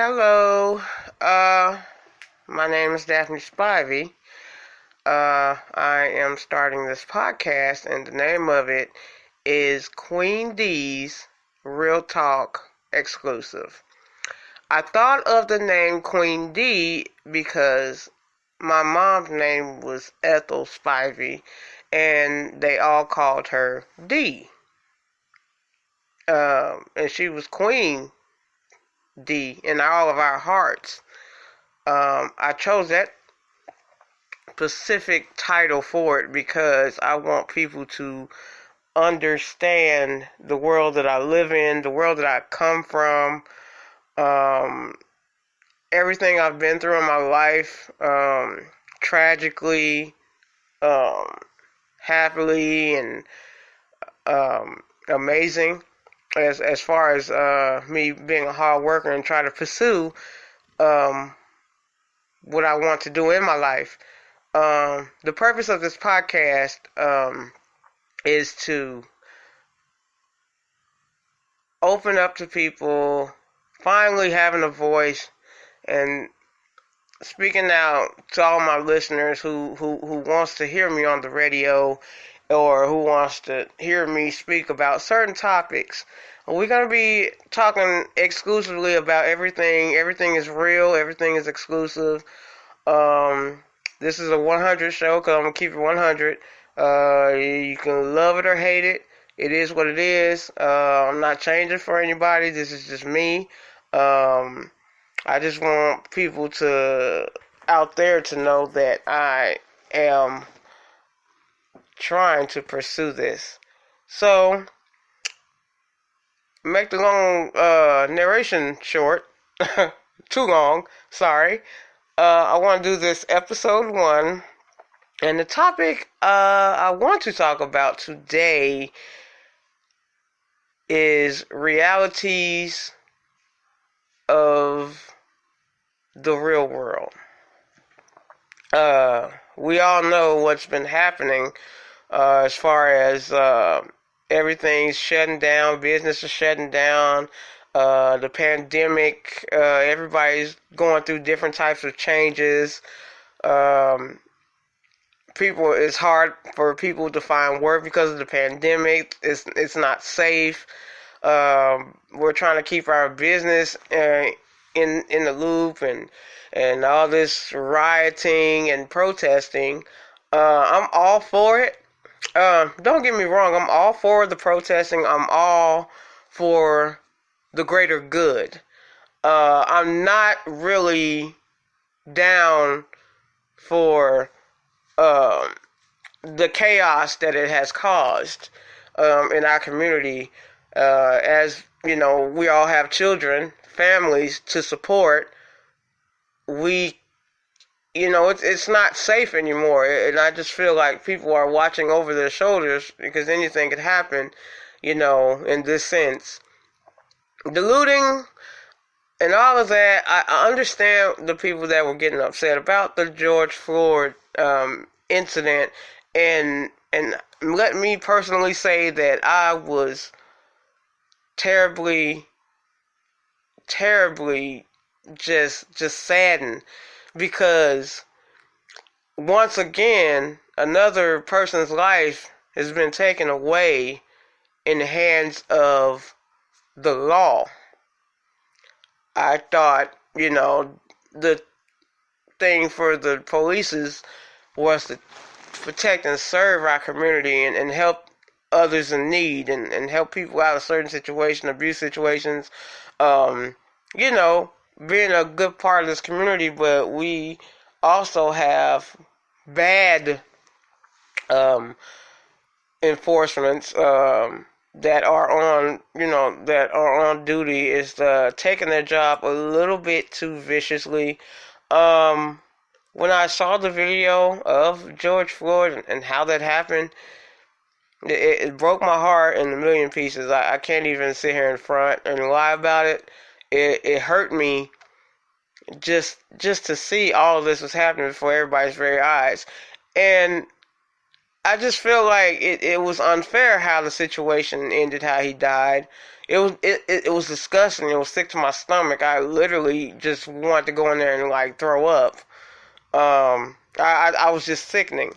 Hello, my name is Daphne Spivey. I am starting this podcast, and the name of it is Queen D's Real Talk Exclusive. I thought of the name Queen D because my mom's name was Ethel Spivey, and they all called her D. And she was Queen D in all of our hearts. I chose that specific title for it because I want people to understand the world that I live in, the world that I come from, everything I've been through in my life, tragically, happily, and amazing. As far as me being a hard worker and trying to pursue what I want to do in my life. The purpose of this podcast is to open up to people finally having a voice and speaking out to all my listeners who wants to hear me on the radio or who wants to hear me speak about certain topics. We're going to be talking exclusively about everything. Everything is real. Everything is exclusive. This is a 100 show because I'm going to keep it 100. You can love it or hate it. It is what it is. I'm not changing for anybody. This is just me. I just want people out there to know that I am trying to pursue this. So, make the long narration short, too long, sorry. I want to do this episode 1, and the topic I want to talk about today is realities of the real world. We all know what's been happening as far as everything's shutting down, business is shutting down, the pandemic, everybody's going through different types of changes. It's hard for people to find work because of the pandemic. It's not safe. We're trying to keep our business in the loop and all this rioting and protesting. I'm all for it. Don't get me wrong, I'm all for the protesting. I'm all for the greater good. I'm not really down for the chaos that it has caused in our community. As you know, we all have children, families to support. It's not safe anymore, and I just feel like people are watching over their shoulders because anything could happen, in this sense. The looting and all of that, I understand the people that were getting upset about the George Floyd incident, and let me personally say that I was terribly just saddened because once again another person's life has been taken away in the hands of the law. I thought, the thing for the police was to protect and serve our community and help others in need and help people out of certain situations, abuse situations, being a good part of this community, but we also have bad enforcements that are on duty is taking their job a little bit too viciously. When I saw the video of George Floyd and how that happened, it broke my heart in a million pieces. I can't even sit here in front and lie about it. It hurt me just to see all of this was happening before everybody's very eyes. And I just feel like it was unfair how the situation ended, how he died. It was disgusting. It was sick to my stomach. I literally just wanted to go in there and like throw up. I was just sickening,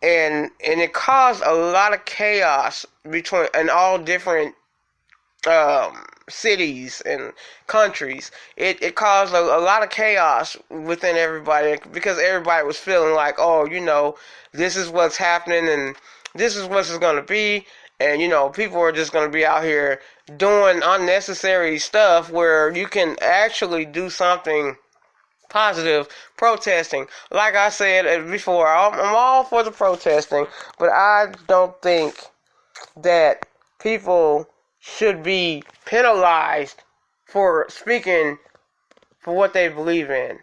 and it caused a lot of chaos between in all different cities and countries. It caused a lot of chaos within everybody because everybody was feeling like, oh, this is what's happening and this is what's going to be. And, people are just going to be out here doing unnecessary stuff where you can actually do something positive, protesting. Like I said before, I'm all for the protesting, but I don't think that people should be penalized for speaking for what they believe in.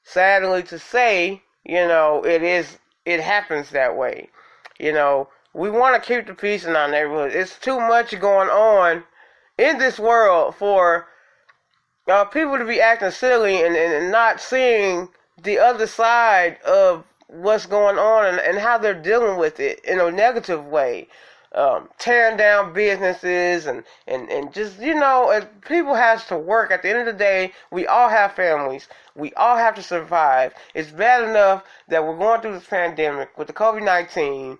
Sadly to say, it happens that way. We want to keep the peace in our neighborhood. It's too much going on in this world for people to be acting silly and not seeing the other side of what's going on and how they're dealing with it in a negative way. Tearing down businesses and just, people have to work. At the end of the day, we all have families. We all have to survive. It's bad enough that we're going through this pandemic with the COVID-19.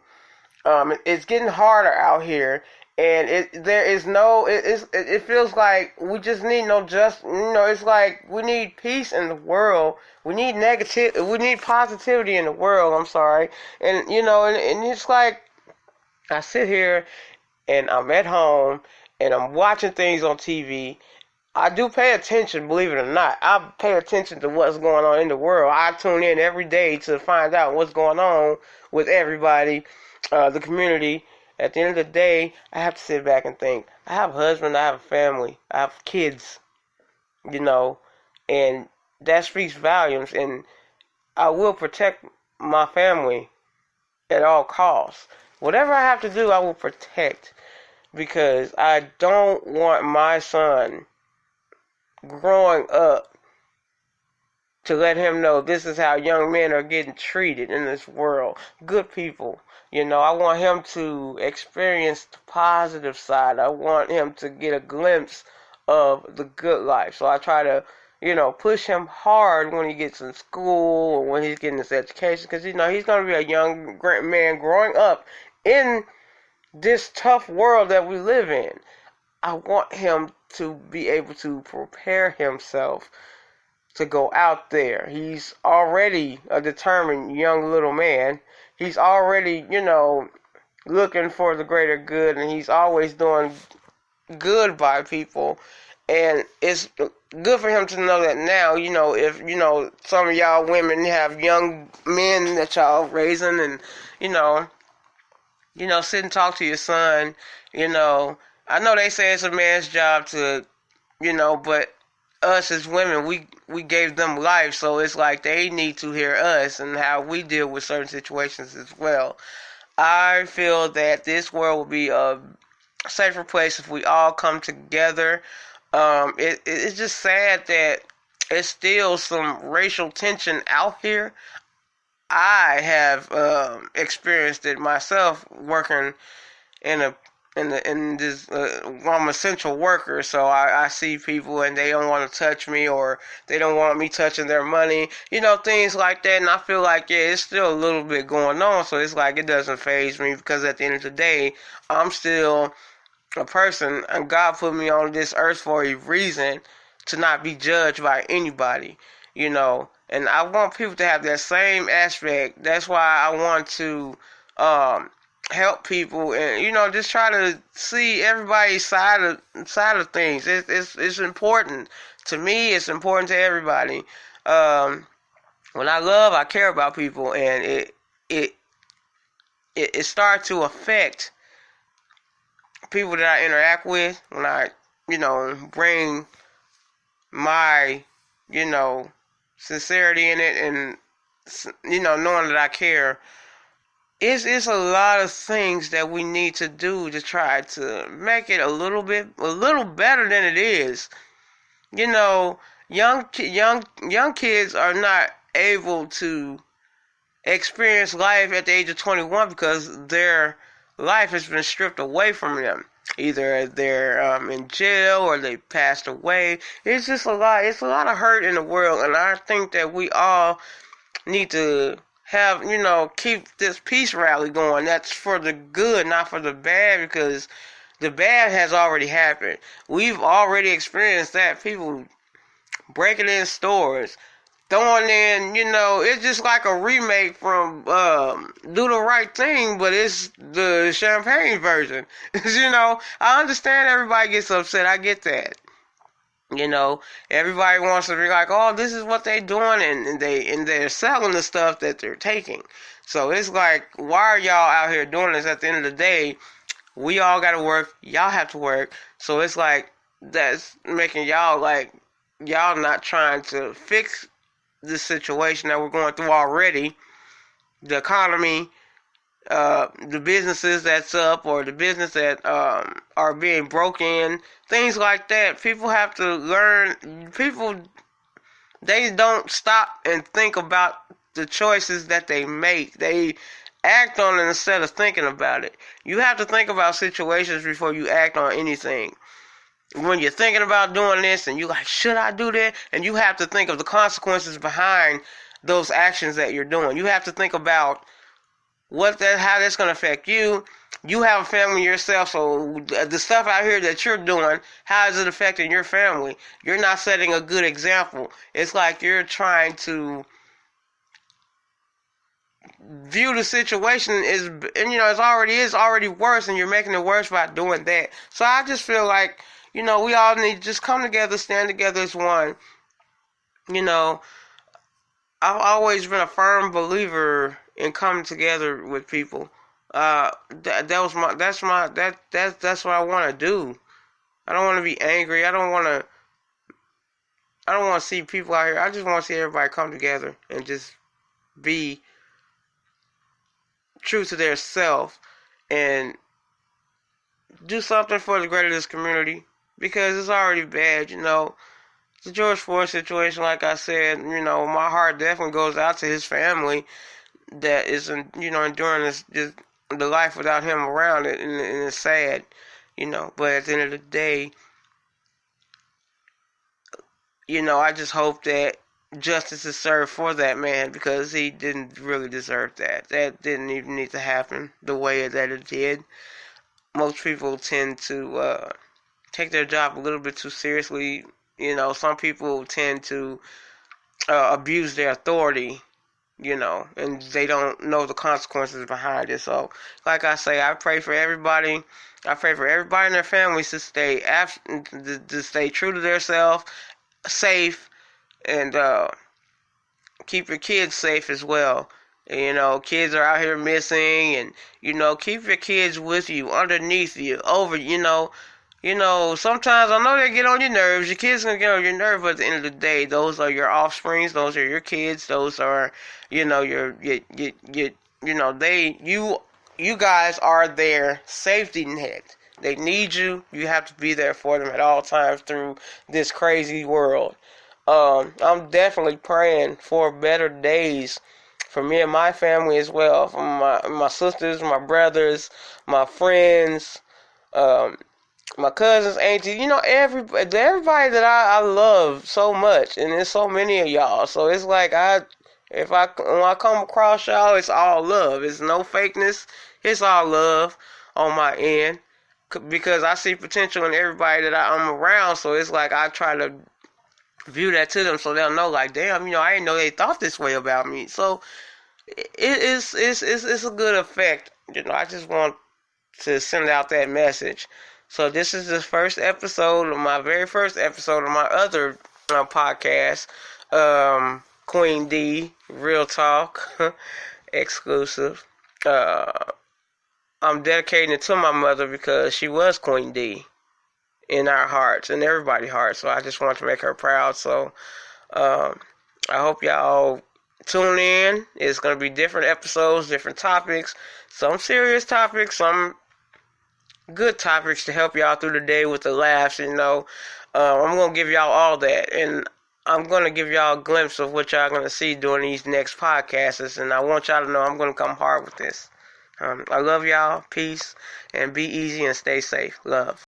It's getting harder out here, and it feels like we just need it's like we need peace in the world. We need positivity in the world, I'm sorry. And, and it's like, I sit here and I'm at home and I'm watching things on TV. I do pay attention, believe it or not. I pay attention to what's going on in the world. I tune in every day to find out what's going on with everybody, the community. At the end of the day, I have to sit back and think. I have a husband, I have a family, I have kids, and that speaks volumes. And I will protect my family at all costs. Whatever I have to do, I will protect, because I don't want my son growing up to let him know this is how young men are getting treated in this world. Good people. I want him to experience the positive side. I want him to get a glimpse of the good life. So I try to, push him hard when he gets in school or when he's getting his education, because, he's going to be a young man growing up in this tough world that we live in. I want him to be able to prepare himself to go out there. He's already a determined young little man. He's already, looking for the greater good, and he's always doing good by people. And it's good for him to know that now, if, some of y'all women have young men that y'all raising and, sit and talk to your son. I know they say it's a man's job to, but us as women, we gave them life, so it's like they need to hear us and how we deal with certain situations as well. I feel that this world will be a safer place if we all come together. It's just sad that it's still some racial tension out here. I have experienced it myself working in this. I'm an essential worker, so I see people and they don't want to touch me, or they don't want me touching their money, things like that. And I feel like, it's still a little bit going on, so it's like it doesn't faze me, because at the end of the day, I'm still a person, and God put me on this earth for a reason, to not be judged by anybody, And I want people to have that same aspect. That's why I want to help people, and just try to see everybody's side of things. It's important to me. It's important to everybody. When I love, I care about people, and it starts to affect people that I interact with when I bring my sincerity in it, and knowing that I care. It's a lot of things that we need to do to try to make it a little better than it is. Young kids are not able to experience life at the age of 21 because their life has been stripped away from them. Either they're in jail or they passed away. It's just a lot. It's a lot of hurt in the world, and I think that we all need to have, keep this peace rally going. That's for the good, not for the bad, because the bad has already happened. We've already experienced that. People breaking in stores, throwing in, it's just like a remake from Do the Right Thing, but it's the champagne version. I understand everybody gets upset. I get that. Everybody wants to be like, oh, this is what they're doing, and they're selling the stuff that they're taking. So it's like, why are y'all out here doing this? At the end of the day, we all got to work. Y'all have to work. So it's like, that's making y'all like, y'all not trying to fix the situation that we're going through already. The economy, the businesses that's up, or the business that are being broken, things like that. People have to learn. People, they don't stop and think about the choices that they make. They act on it instead of thinking about it. You have to think about situations before you act on anything. When you're thinking about doing this and you're like, should I do that? And you have to think of the consequences behind those actions that you're doing. You have to think about how that's going to affect you. You have a family yourself, so the stuff out here that you're doing, how is it affecting your family? You're not setting a good example. It's like you're trying to view the situation it's already worse, and you're making it worse by doing that. So I just feel like, we all need to just come together, stand together as one. I've always been a firm believer in coming together with people. That's what I want to do. I don't want to be angry. I don't want to see people out here. I just want to see everybody come together and just be true to their self and do something for the greater this community, because it's already bad. The George Floyd situation, like I said, my heart definitely goes out to his family that is, enduring this the life without him around it, and it's sad, But at the end of the day, I just hope that justice is served for that man, because he didn't really deserve that. That didn't even need to happen the way that it did. Most people tend to take their job a little bit too seriously. Some people tend to abuse their authority, and they don't know the consequences behind it. So, like I say, I pray for everybody. I pray for everybody in their families to stay true to themselves, safe, and keep your kids safe as well. Kids are out here missing, and keep your kids with you, underneath you, over. Sometimes I know they get on your nerves. Your kids gonna get on your nerves, but at the end of the day, those are your offsprings. Those are your kids. Those are, you guys are their safety net. They need you. You have to be there for them at all times through this crazy world. I'm definitely praying for better days for me and my family as well, for my sisters, my brothers, my friends, my cousins, aunties, everybody that I love so much, and there's so many of y'all. So it's like when I come across y'all, it's all love. It's no fakeness. It's all love on my end, because I see potential in everybody that I'm around. So it's like I try to view that to them, so they'll know, like, damn, I didn't know they thought this way about me. So it's a good effect. I just want to send out that message. So this is the very first episode of my other podcast, Queen D, Real Talk, exclusive. I'm dedicating it to my mother, because she was Queen D in our hearts, in everybody's hearts. So I just want to make her proud. So I hope y'all tune in. It's going to be different episodes, different topics, some serious topics, some good topics to help y'all through the day with the laughs. I'm going to give y'all all that. And I'm going to give y'all a glimpse of what y'all going to see during these next podcasts, and I want y'all to know I'm going to come hard with this. I love y'all. Peace, and be easy and stay safe. Love.